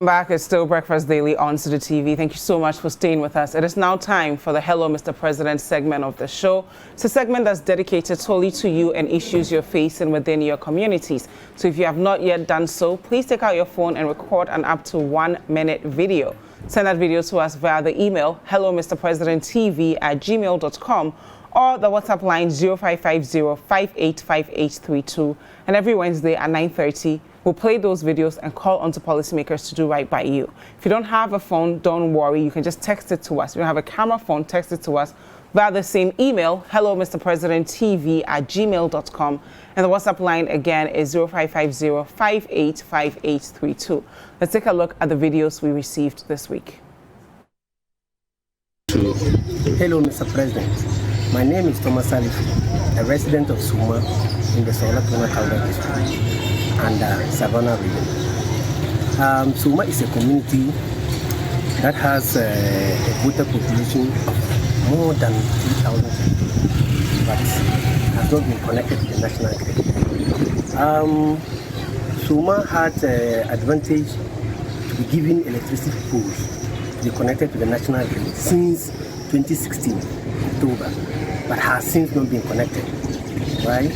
Back, it's still Breakfast Daily on the TV. Thank you so much for staying with us. It is now time for the Hello Mr. President segment of the show. It's a segment that's dedicated solely to you and issues you're facing within your communities. So if you have not yet done so, please take out your phone and record an up to 1 minute video. Send that video to us via the email hellomrpresidenttv@gmail.com or the WhatsApp line 0550-585832. And every Wednesday at 9:30, we'll play those videos and call onto policymakers to do right by you. If you don't have a phone, don't worry. You can just text it to us. If you don't have a camera phone, text it to us via the same email, hellomrpresidenttv@gmail.com. And the WhatsApp line again is 0550-585832. Let's take a look at the videos we received this week. Hello, Mr. President. My name is Soma, a resident of Soma in the Savannah district and Savannah region. Soma is a community that has a voter population of more than 3,000 people, but has not been connected to the national grid. Soma had the advantage to be given electricity poles to be connected to the national grid since 2016, October, but has since not been connected, right?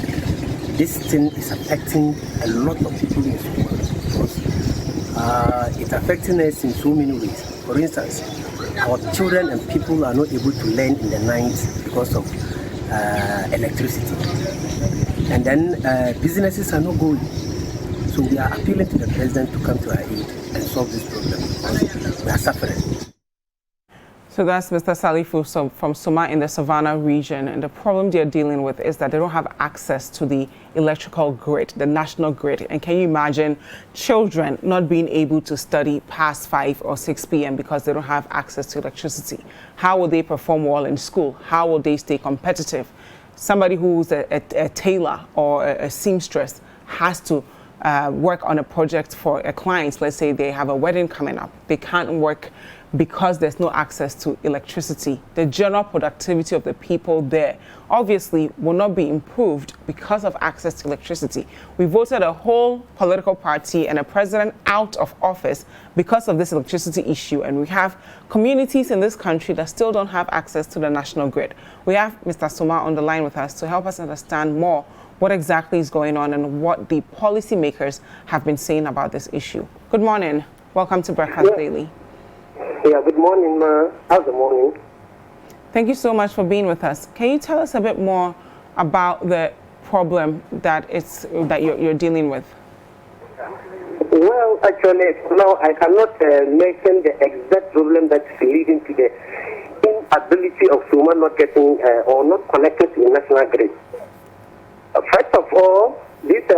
This thing is affecting a lot of people in Soma because it's affecting us in so many ways. For instance, our children and people are not able to learn in the night because of electricity. And then businesses are not going. So we are appealing to the president to come to our aid and solve this problem because we are suffering. So that's Mr. Salifu from Soma in the Savannah region. And the problem they're dealing with is that they don't have access to the electrical grid, the national grid. And can you imagine children not being able to study past 5 or 6 p.m. because they don't have access to electricity? How will they perform well in school? How will they stay competitive? Somebody who's a tailor or a seamstress has to work on a project for a client. Let's say they have a wedding coming up. They can't work because there's no access to electricity. The general productivity of the people there obviously will not be improved because of access to electricity. We voted a whole political party and a president out of office because of this electricity issue, and we have communities in this country that still don't have access to the national grid. We have Mr. Soma on the line with us to help us understand more what exactly is going on and what the policymakers have been saying about this issue. Good morning. Welcome to Breakfast Daily. Yeah, good morning, ma. How's the morning? Thank you so much for being with us. Can you tell us a bit more about the problem that you're dealing with? Well, actually, now I cannot mention the exact problem that's leading to the inability of Soma not getting or not connected to the national grid. First of all, these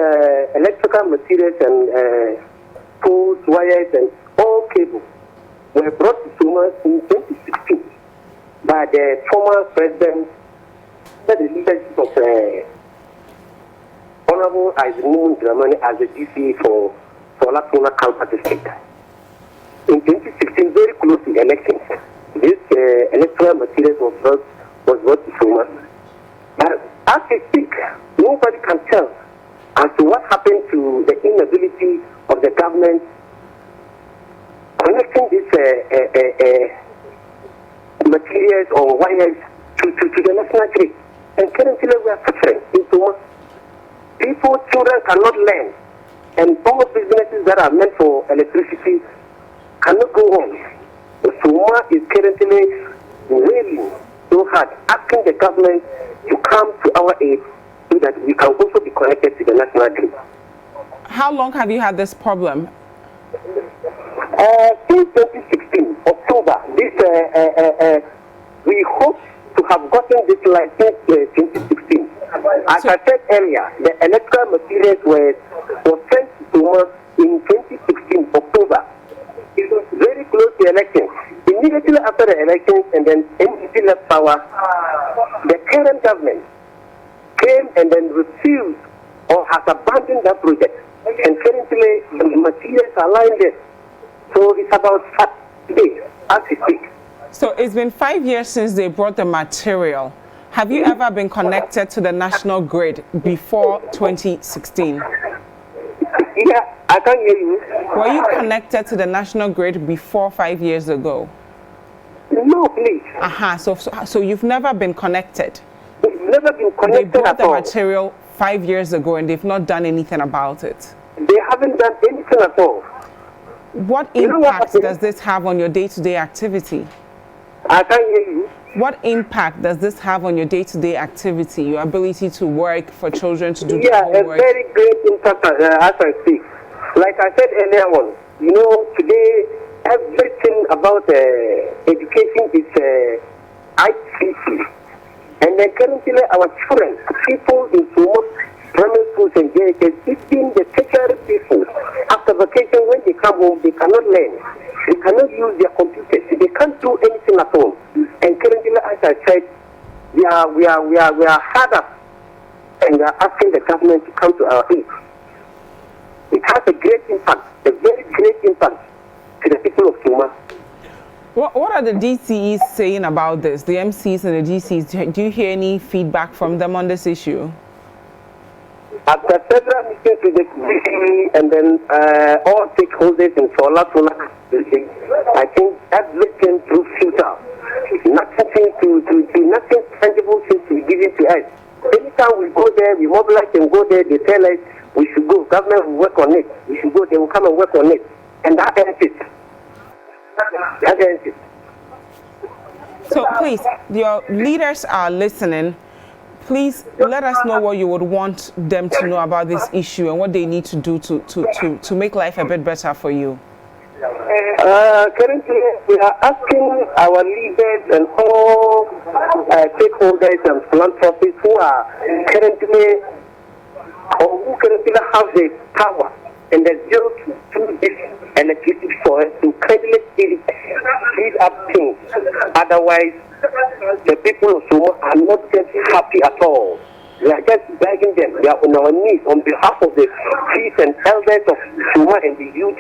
electrical materials and poles, wires, and all cables were brought to Soma in 2016 by the former president, the leadership of Honorable Isaac Dramani as the GC for Latona Kalpa district. In 2016, very close to elections, this electoral materials was brought to Soma. But as we speak, nobody can tell as to what happened to the inability of the government connecting these materials or wires to the national grid. And currently we are suffering in Soma. People, children cannot learn. And all businesses that are meant for electricity cannot go on. Soma is currently wailing so hard, asking the government to come to our aid so that we can also be connected to the national grid. How long have you had this problem? Since 2016, October, we hope to have gotten this license 2016. As I said earlier, the electrical materials were sent to us in 2016, October. It was very close to elections. Immediately after the elections and then NDC left power, the current government came and then refused or has abandoned that project. And currently, the materials are lying there. So it's about 5 days as we speak. So it's been 5 years since they brought the material. Have you ever been connected to the national grid before 2016? Yeah, I can hear you. Were you connected to the national grid before 5 years ago? No, please. So you've never been connected. We've never been They connected bought at the all. material 5 years ago and they've not done anything about it. They haven't done anything at all. What You know what impact happened? does this have on your day-to-day activity? I can hear you. What impact does this have on your day-to-day activity, your ability to work, for children to do Yeah, their a homework? very great impact as I speak. Like I said earlier on, you know, today everything about education is ICT. And then currently our children, people in most primary schools and JHS, even the tertiary people, after vacation when they come home, they cannot learn. They cannot use their computers. They can't do anything at home. And currently, as I said, we are hard up and we are asking the government to come to our aid. It has a great impact, a very great impact to the people of Soma. What are the DCEs saying about this? The MCs and the DCs, do you hear any feedback from them on this issue? After several meetings with the DCE and then all stakeholders in Solar, I think everything proved futile. Nothing tangible seems to be given to us. Anytime we go there, we mobilize and go there, they tell us we should go. Government will work on it. We should go. They will come and work on it. And that ends it. That ends it. So please, your leaders are listening. Please let us know what you would want them to know about this issue and what they need to do to make life a bit better for you. Currently, we are asking our leaders and all stakeholders and philanthropists who are currently or who currently have the power and the zeal to do this electricity for us to kindly speed up things. Otherwise, the people of Soma are not just happy at all. We are just begging them. We are on our knees on behalf of the priests and elders of Soma and the youth.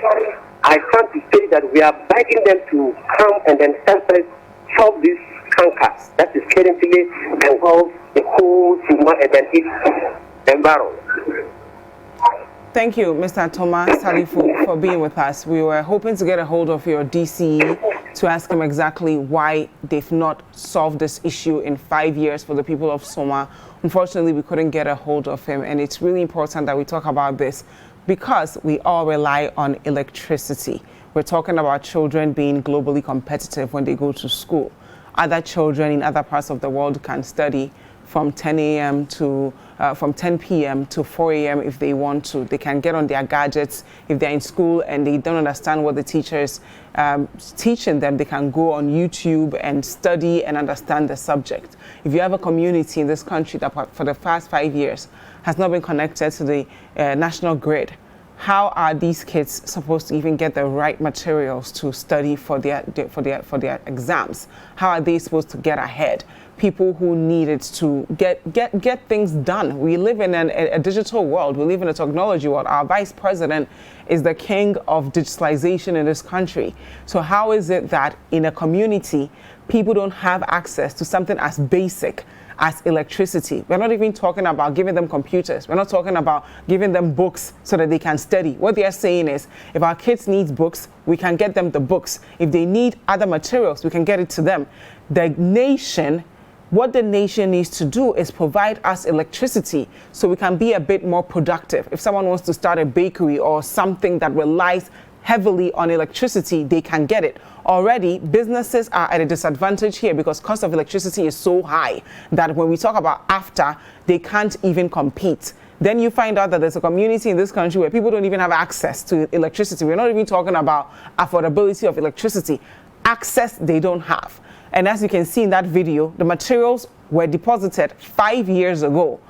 I stand to say that we are begging them to come and then help us solve this canker that is currently involved the whole Soma and then its environment. Thank you, Mr. Thomas Salifu, for being with us. We were hoping to get a hold of your DCE to ask him exactly why they've not solved this issue in 5 years for the people of Soma. Unfortunately, we couldn't get a hold of him, and it's really important that we talk about this because we all rely on electricity. We're talking about children being globally competitive when they go to school. Other children in other parts of the world can study from 10 a.m. to from 10 p.m. to 4 a.m. if they want to. They can get on their gadgets. If they're in school and they don't understand what the teacher is teaching them, they can go on YouTube and study and understand the subject. If you have a community in this country that for the past 5 years has not been connected to the national grid, how are these kids supposed to even get the right materials to study for their exams? How are they supposed to get ahead? People who needed to get things done. We live in a digital world. We live in a technology world. Our vice president is the king of digitalization in this country. So how is it that in a community, people don't have access to something as basic as electricity? We're not even talking about giving them computers. We're not talking about giving them books so that they can study. What they're saying is, if our kids need books, we can get them the books. If they need other materials, we can get it to them. What the nation needs to do is provide us electricity so we can be a bit more productive. If someone wants to start a bakery or something that relies heavily on electricity, they can get it. Already, businesses are at a disadvantage here because cost of electricity is so high that when we talk about after, they can't even compete. Then you find out that there's a community in this country where people don't even have access to electricity. We're not even talking about affordability of electricity. Access they don't have. And as you can see in that video, the materials were deposited 5 years ago.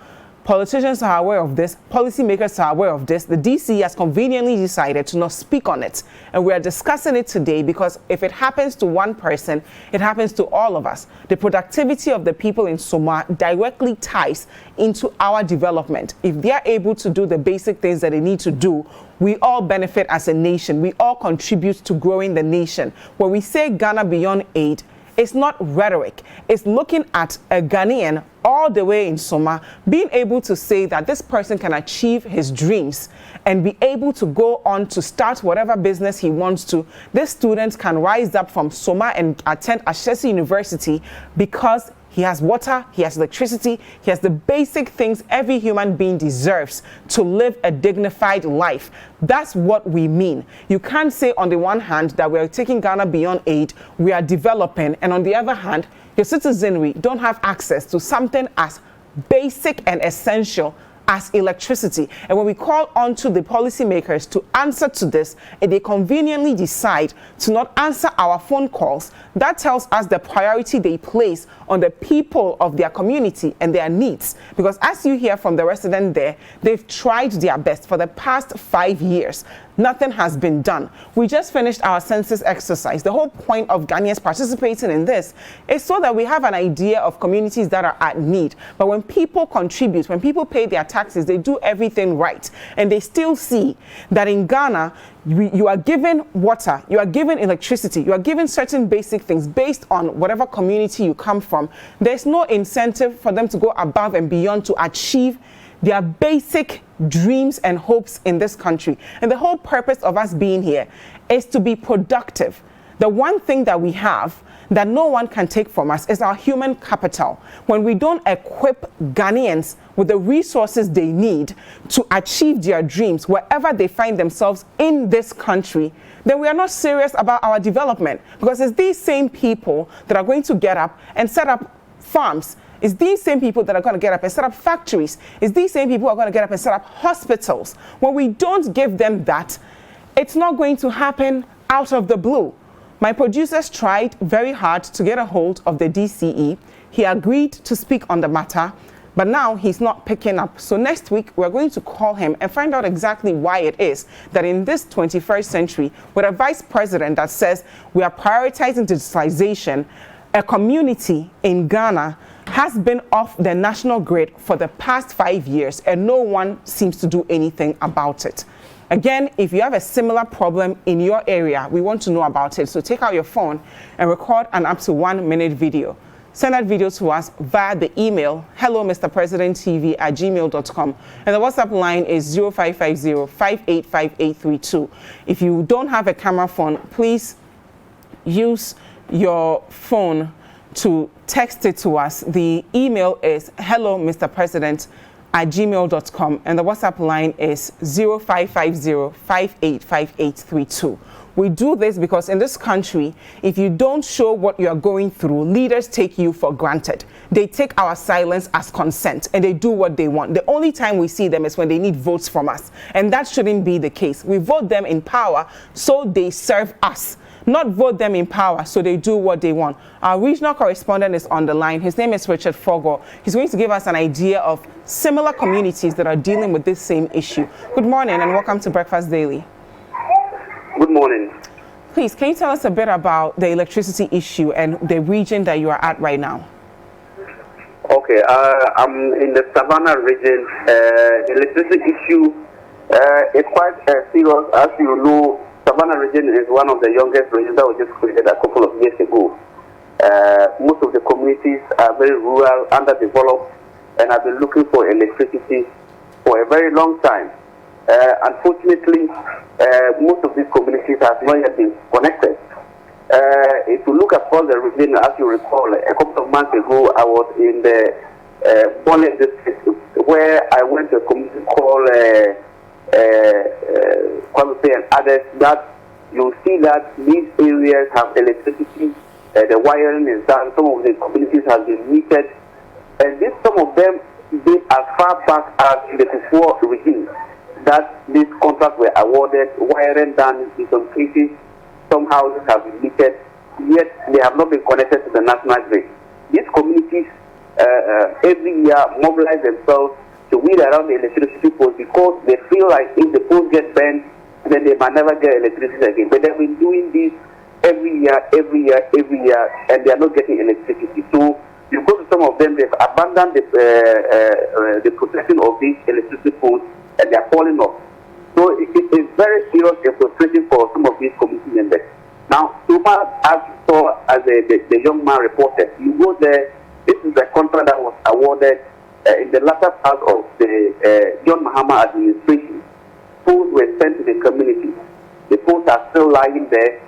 Politicians are aware of this, policymakers are aware of this. The DC has conveniently decided to not speak on it. And we are discussing it today because if it happens to one person, it happens to all of us. The productivity of the people in Soma directly ties into our development. If they are able to do the basic things that they need to do, we all benefit as a nation. We all contribute to growing the nation. When we say Ghana Beyond Aid, It's not rhetoric. It's looking at a Ghanaian all the way in Soma, being able to say that this person can achieve his dreams and be able to go on to start whatever business he wants to. This student can rise up from Soma and attend Ashesi University because he has water, he has electricity, he has the basic things every human being deserves to live a dignified life. That's what we mean. You can't say on the one hand that we're taking Ghana beyond aid, we are developing, and on the other hand, your citizenry don't have access to something as basic and essential as electricity. And when we call on to the policymakers to answer to this, and they conveniently decide to not answer our phone calls, that tells us the priority they place on the people of their community and their needs. Because as you hear from the resident there, they've tried their best for the past 5 years. Nothing has been done. We just finished our census exercise. The whole point of Ghanaians participating in this is so that we have an idea of communities that are at need. But when people contribute, when people pay their taxes, they do everything right. And they still see that in Ghana, you are given water, you are given electricity, you are given certain basic things based on whatever community you come from. There's no incentive for them to go above and beyond to achieve their basic dreams and hopes in this country. And the whole purpose of us being here is to be productive. The one thing that we have that no one can take from us is our human capital. When we don't equip Ghanaians with the resources they need to achieve their dreams wherever they find themselves in this country, then we are not serious about our development. Because it's these same people that are going to get up and set up farms. It's these same people that are going to get up and set up factories. It's these same people who are going to get up and set up hospitals. When we don't give them that, it's not going to happen out of the blue. My producers tried very hard to get a hold of the DCE. He agreed to speak on the matter, but now he's not picking up. So next week, we're going to call him and find out exactly why it is that in this 21st century, with a vice president that says we are prioritizing digitalization, a community in Ghana has been off the national grid for the past 5 years and no one seems to do anything about it. Again, if you have a similar problem in your area, we want to know about it. So take out your phone and record an up to 1 minute video. Send that video to us via the email hellomrpresidenttv@gmail.com, and the WhatsApp line is 0550-585832. If you don't have a camera phone, please use your phone to text it to us. The email is hellomrpresident@gmail.com, and the WhatsApp line is 0550-585832. We do this because in this country, if you don't show what you are going through, leaders take you for granted. They take our silence as consent and they do what they want. The only time we see them is when they need votes from us. And that shouldn't be the case. We vote them in power so they serve us, not vote them in power so they do what they want. Our regional correspondent is on the line. His name is Richard Fogo. He's going to give us an idea of similar communities that are dealing with this same issue. Good morning and welcome to Breakfast Daily. Good morning. Please, can you tell us a bit about the electricity issue and the region that you are at right now? Okay, I'm in the Savannah region. The electricity issue is quite serious. As you know, Savannah region is one of the youngest regions that was just created a couple of years ago. Most of the communities are very rural, underdeveloped, and have been looking for electricity for a very long time. Unfortunately, most of these communities have not yet been connected. If you look across the region, as you recall, a couple of months ago, I was in the Bonnet district where I went to a community called Kwampe and others, that you'll see that these areas have electricity, the wiring is done, some of the communities have been metered, and some of them did as far back as the before regime that these contracts were awarded, wiring done in some cases, some houses have been metered, yet they have not been connected to the national grid. These communities every year mobilize themselves to weed around the electricity poles because they feel like if the poles get bent, then they might never get electricity again. But they've been doing this every year, and they are not getting electricity. So you go to some of them, they've abandoned the protection of these electricity poles, and they are falling off. So it is very serious and frustrating for some of these community members. Now, Soma, as you saw, as the young man reported, you go there. This is the contract that was awarded in the latter part of the John Mahama administration. Poles were sent to the community. The poles are still lying there.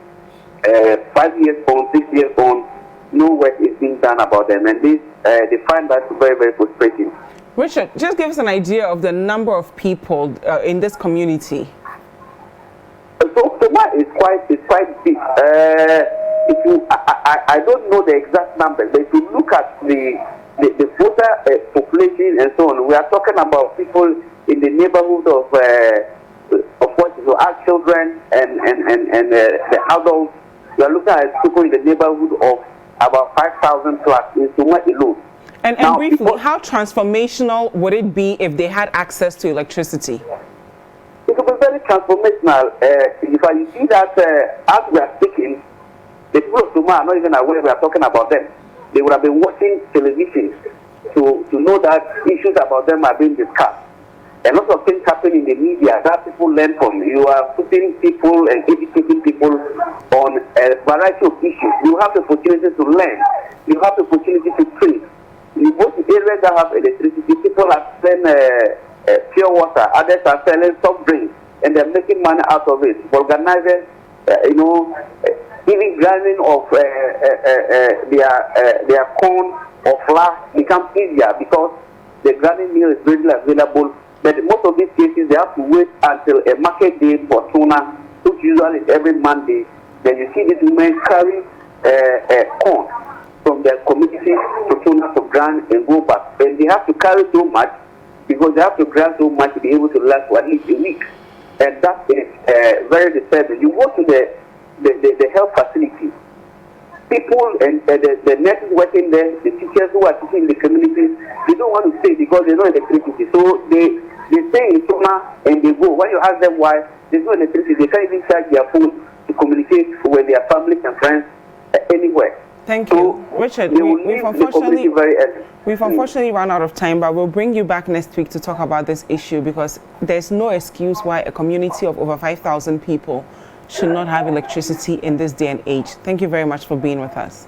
5 years on, 6 years on, no work is being done about them, and this they find that very, very frustrating. Richard, just give us an idea of the number of people in this community. So Soma is quite big. If you, I don't know the exact numbers, but if you look at the voter population and so on, we are talking about people in the neighborhood of what is our children and the adults. We are looking at people in the neighborhood of about 5,000 plus in Soma alone. And briefly, how transformational would it be if they had access to electricity? It will be very transformational. If you see that as we are speaking, the people of Soma are not even aware we are talking about them. They would have been watching television to know that issues about them are being discussed. A lot of things happen in the media that people learn from. You are putting people and educating people on a variety of issues. You have the opportunity to learn. You have the opportunity to train. In both areas that have electricity, people are selling pure water. Others are selling soft drinks, and they're making money out of it. Organizing, even grinding of their corn or flour becomes easier because the grinding mill is readily available. But in most of these cases, they have to wait until a market day for tuna, which usually is every Monday. Then you see these women carry corn from their community to tuna to grind and go back. And they have to carry so much because they have to grind so much to be able to last for at least a week. And that is very disturbing. You go to the health facility. People and the nurses working there, the teachers who are teaching in the communities, they don't want to stay because there's no electricity. So they stay in Soma and they go. When you ask them why, there's no electricity. They can't even charge their phone to communicate with their families and friends anywhere. Thank you. So, Richard, we've unfortunately run out of time, but we'll bring you back next week to talk about this issue because there's no excuse why a community of over 5,000 people should not have electricity in this day and age. Thank you very much for being with us.